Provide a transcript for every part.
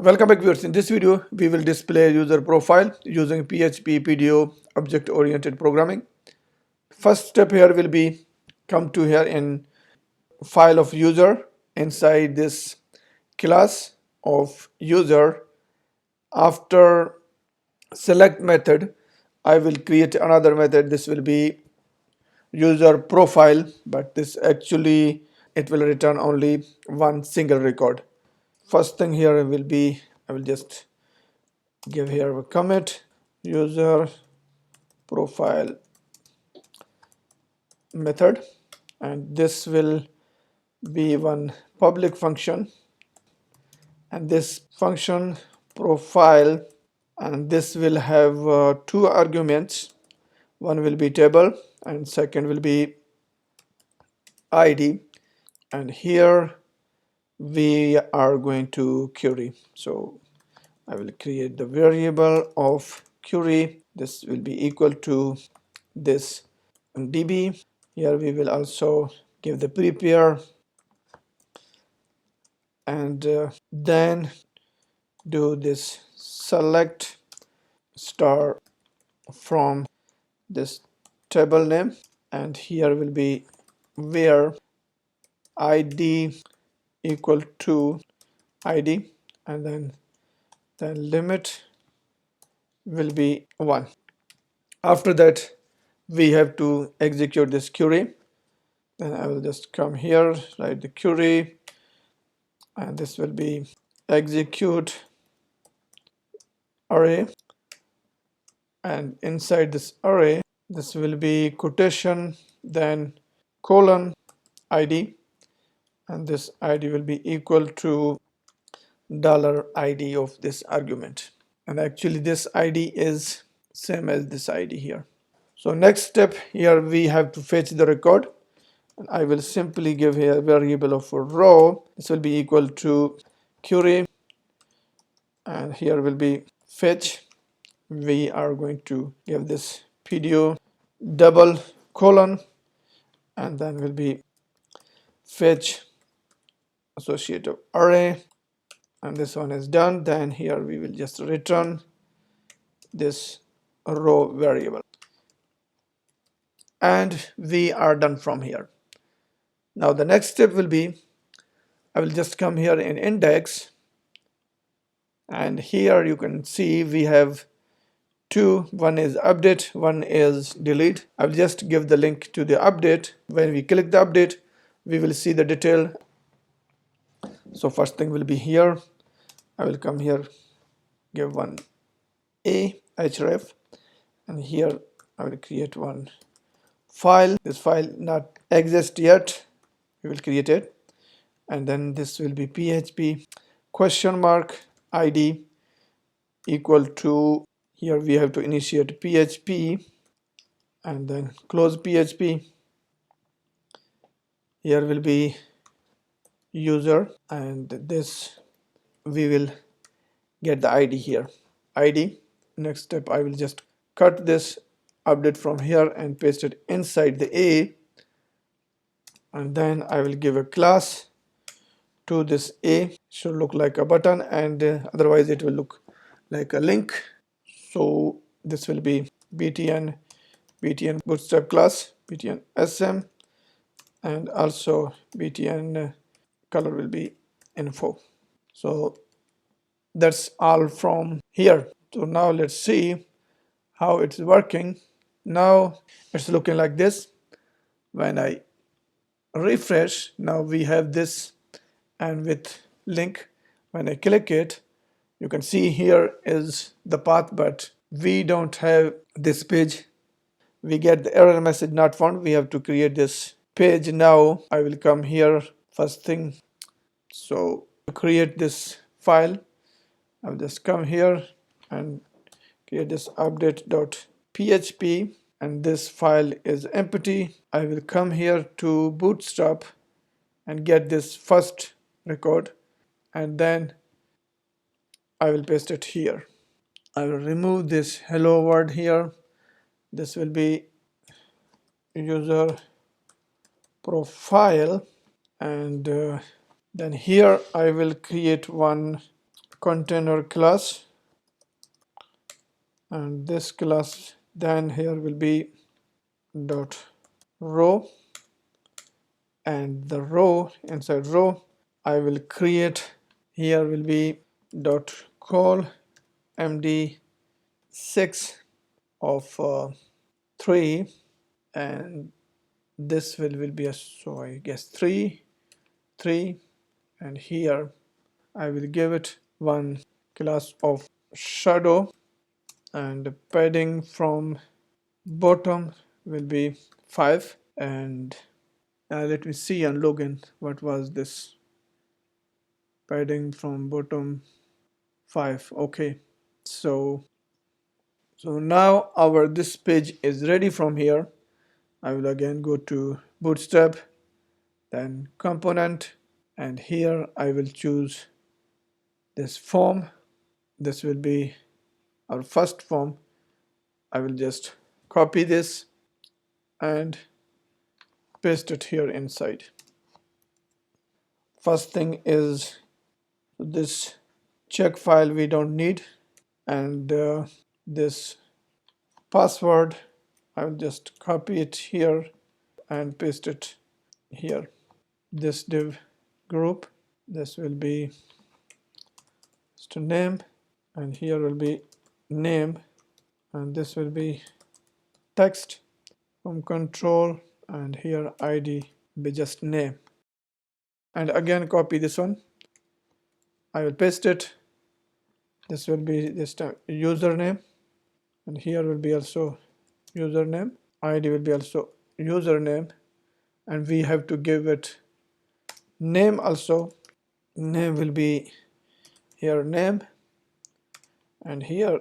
Welcome back, viewers. In this video, we will display user profile using PHP PDO object-oriented programming. First step here will be come to here in file of user. Inside this class of user, after select method, I will create another method. This will be user profile, but this actually it will return only one single record. First thing here will be, I will just give here a commit user profile method, and this will be one public function, and this function profile, and this will have two arguments. One will be table and second will be id, and here we are going to query. So I will create the variable of query. This will be equal to this db. Here we will also give the prepare, and then do this select star from this table name, and here will be where id equal to id, and then the limit will be 1. After that we have to execute this query. Then I will just come here, write the query, and this will be execute array, and inside this array this will be quotation, then colon id, and this id will be equal to $id of this argument, and actually this id is same as this id here. So next step here, we have to fetch the record, and I will simply give here a variable of a row. This will be equal to query, and here will be fetch. We are going to give this PDO double colon, and then will be fetch associative array, and this one is done. Then here we will just return this row variable, and we are done from here. Now the next step will be, I will just come here in index, and here you can see we have two. One is update, one is delete. I will just give the link to the update. When we click the update, we will see the detail. So first thing will be here, I will come here, give one a href, and here I will create one file. This file not exist yet, we will create it, and then this will be php question mark id equal to, here we have to initiate php, and then close php. Here will be user, and this we will get the id here, id. Next step, I will just cut this update from here and paste it inside the a, and then I will give a class to this a. Should look like a button, and otherwise it will look like a link. So this will be btn bootstrap class, btn sm, and also btn color will be info. So that's all from here. So now let's see how it's working. Now it's looking like this. When I refresh, now we have this, and with link, when I click it, you can see here is the path, but we don't have this page. We get the error message not found. We have to create this page. Now I will come here first thing. So to create this file, I'll just come here and create this update.php, and this file is empty. I will come here to bootstrap and get this first record, and then I will paste it here. I will remove this hello word here. This will be user profile, and then here I will create one container class, and this class then here will be dot row, and the row inside row I will create here will be dot call md6 of 3, and this will be a, so I guess 3 3, and here I will give it one class of shadow, and the padding from bottom will be 5, and let me see and login what was this padding from bottom 5. Okay, so now our this page is ready. From here I will again go to bootstrap, then component, and here I will choose this form. This will be our first form. I will just copy this and paste it here inside. First thing is this check file we don't need, and this password I will just copy it here and paste it here. This div group, this will be just a name, and here will be name, and this will be text from control, and here ID be just name, and again copy this one. I will paste it. This will be this time username, and here will be also username. ID will be also username, and we have to give it name also. Name will be here name, and here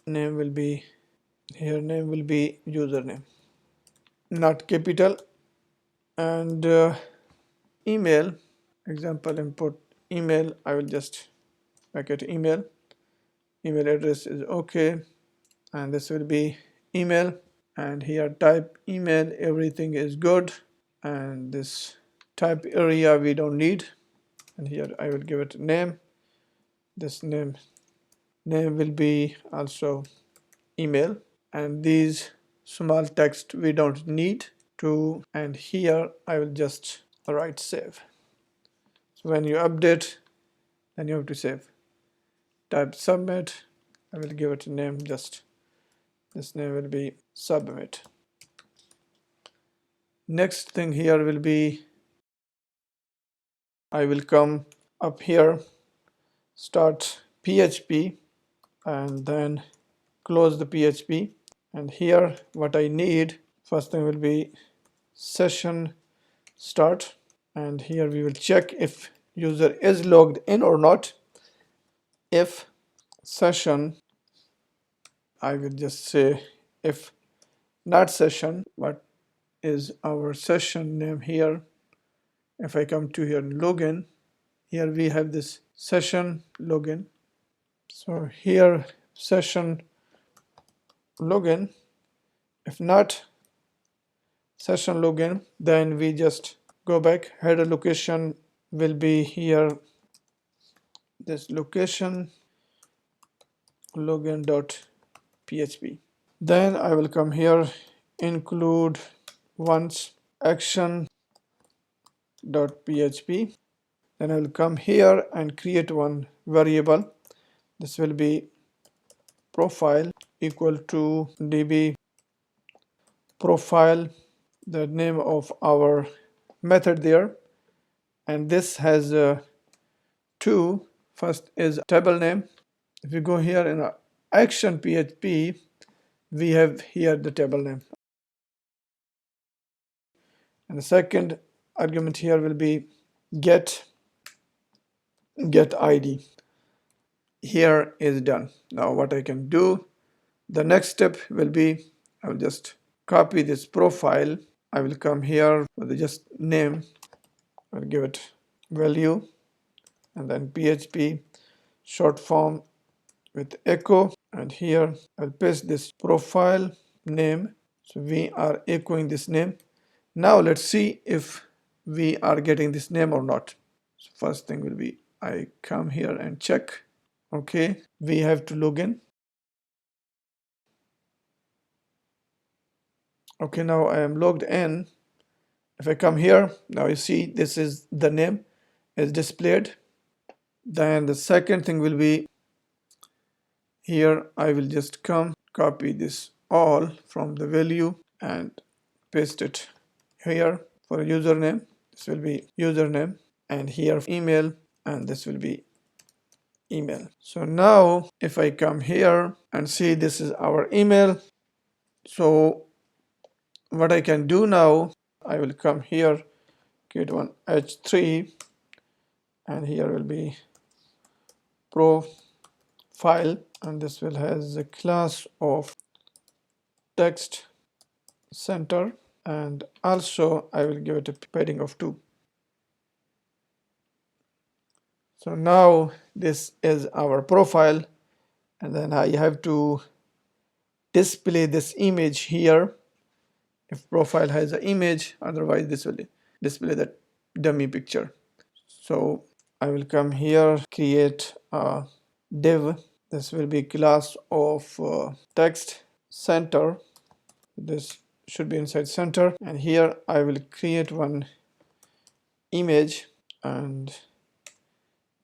name will be username, not capital. And email, example input email, I will just make it email address is okay, and this will be email, and here type email, everything is good, and this type area we don't need, and here I will give it name. This name will be also email, and these small text we don't need to, and here I will just write save. So when you update, then you have to save. Type submit. I will give it a name, just this name will be submit. Next thing here will be, I will come up here, start PHP, and then close the PHP, and here what I need, first thing will be session start, and here we will check if user is logged in or not. If session, I will just say if not session, what is our session name here. If I come to here login, here we have this session login. So here session login. If not session login, then we just go back. Header location will be here, this location login.php. Then I will come here, include once action.php. Then I will come here and create one variable. This will be profile equal to db profile, the name of our method there, and this has two. First is table name. If you go here in action PHP, we have here the table name, and the second argument here will be get ID. Here is done. Now what I can do, the next step will be, I will just copy this profile. I will come here for the just name, I'll give it value, and then PHP short form with echo, and here I'll paste this profile name. So we are echoing this name. Now let's see if we are getting this name or not. So first thing will be, I come here and check. Okay, we have to log in. Okay, now I am logged in. If I come here, now you see this is the name is displayed. Then the second thing will be here. I will just come copy this all from the value and paste it here. For username, this will be username, and here email, and this will be email. So now if I come here and see this is our email, so what I can do now, I will come here, create one h3, and here will be profile, and this will has a class of text center, and also I will give it a padding of 2. So now this is our profile, and then I have to display this image here if profile has an image, otherwise this will display the dummy picture. So I will come here, create a div. This will be class of text center. This should be inside center, and here I will create one image, and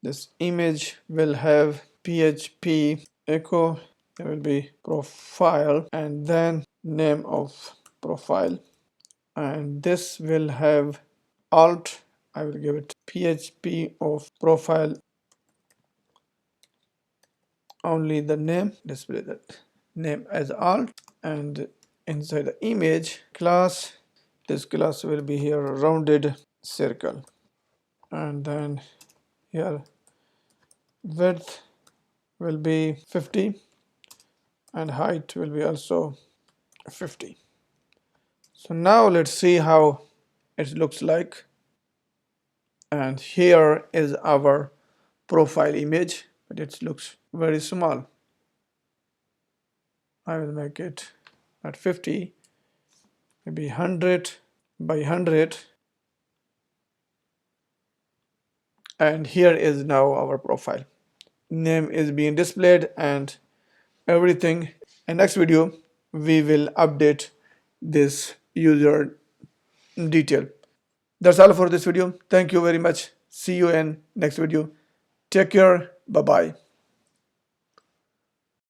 this image will have PHP echo. There will be profile and then name of profile, and this will have alt. I will give it PHP of profile, only the name, display that name as alt, and inside the image class, this class will be here rounded circle, and then here width will be 50 and height will be also 50. So now let's see how it looks like, and here is our profile image, but it looks very small. I will make it at 50, maybe 100 by 100, and here is now our profile. Name is being displayed and everything. In next video we will update this user detail. That's all for this video. Thank you very much. See you in next video. Take care. Bye bye.